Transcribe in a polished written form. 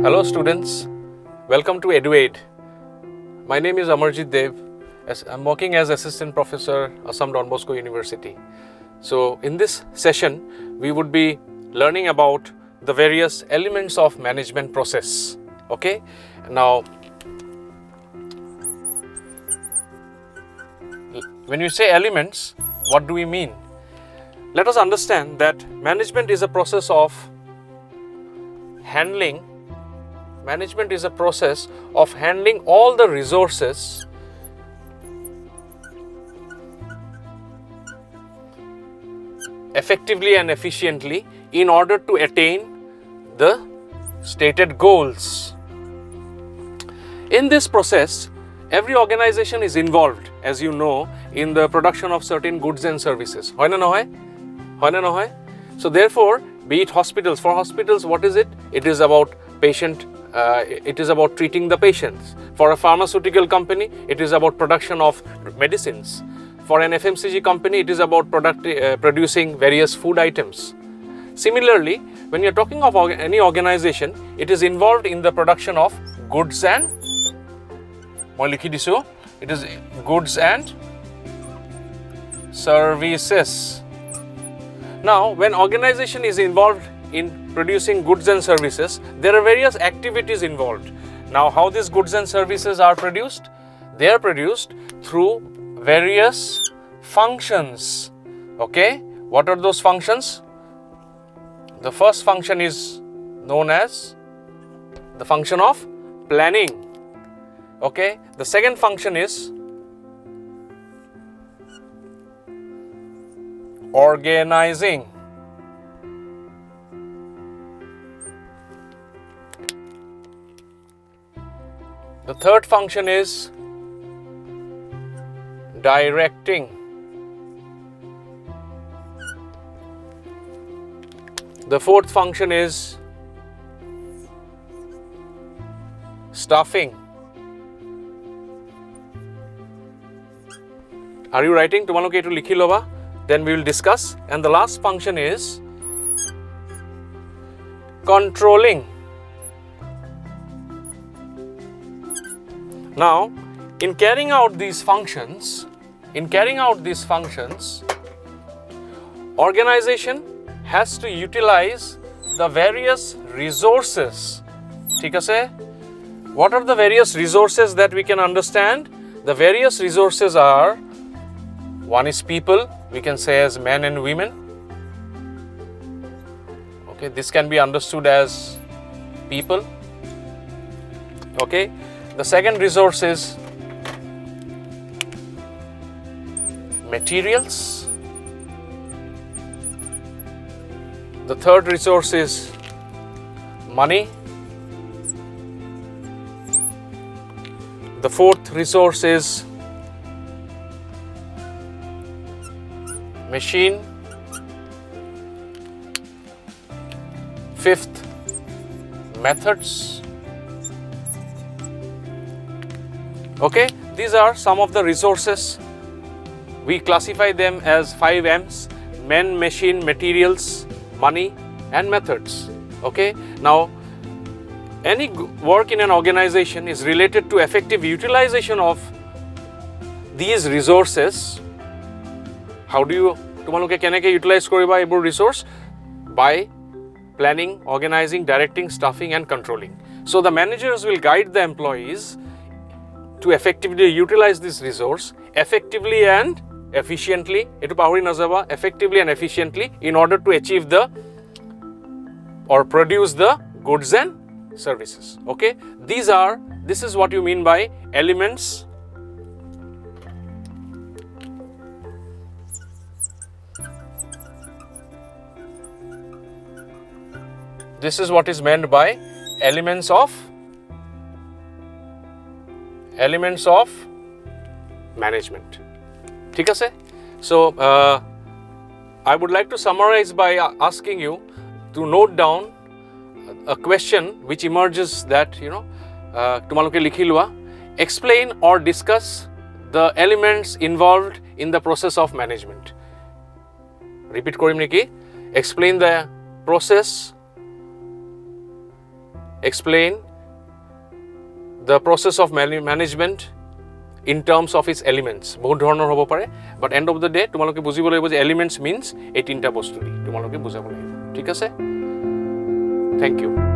Hello students, welcome to EduAid. My name is Amarjit Dev. I'm working as Assistant Professor, Assam Don Bosco University. So in this session, we would be learning about the various elements of management process. Okay, now when you say elements, what do we mean? Let us understand that management is a process of handling all the resources effectively and efficiently in order to attain the stated goals. In this process, every organization is involved, as you know, in the production of certain goods and services. Hoy na nohoy? Hoy na nohoy? So therefore, be it hospitals, for hospitals, what is it? It is about it is about treating the patients. For a pharmaceutical company, it is about production of medicines. For an FMCG company, it is about producing various food items. Similarly, when you're talking of any organization, it is involved in the production of goods and goods and services. Now, when organization is involved in producing goods and services, there are various activities involved. Now, how these goods and services are produced? They are produced through various functions. Okay, what are those functions? The first function is known as the function of planning. Okay, the second function is organizing. The third function is directing. The fourth function is staffing. Are you writing? Tomaloke etu likhi loba. Then we will discuss. And the last function is controlling. Now, in carrying out these functions, organization has to utilize the various resources. ठीक है? What are the various resources that we can understand? The various resources are, one is people, we can say as men and women. Okay, this can be understood as people. Okay, the second resource is materials. The third resource is money. The fourth resource is machine. Fifth, methods. Okay, these are some of the resources. We classify them as 5 M's: men, machine, materials, money and methods. Okay, now any work in an organization is related to effective utilization of these resources. How do you utilize koriba resource? By planning, organizing, directing, staffing and controlling. So the managers will guide the employees to effectively utilize this resource effectively and efficiently. Effectively and efficiently in order to achieve or produce the goods and services. Okay, this is what you mean by elements. This is what is meant by elements of management. ठीक है? So I would like to summarize by asking you to note down a question which emerges that tomaloke likhi lua. Explain or discuss the elements involved in the process of management. Repeat korim neki. Explain the process explain the process of management in terms of its elements. বহুত ধৰণৰ হ'ব পাৰে, but end of the day তোমালোকে বুজিব লাগিব যে elements means এই তিনটা বস্তু দি তোমালোকে বুজাব লাগিব, ঠিক আছে? Thank you.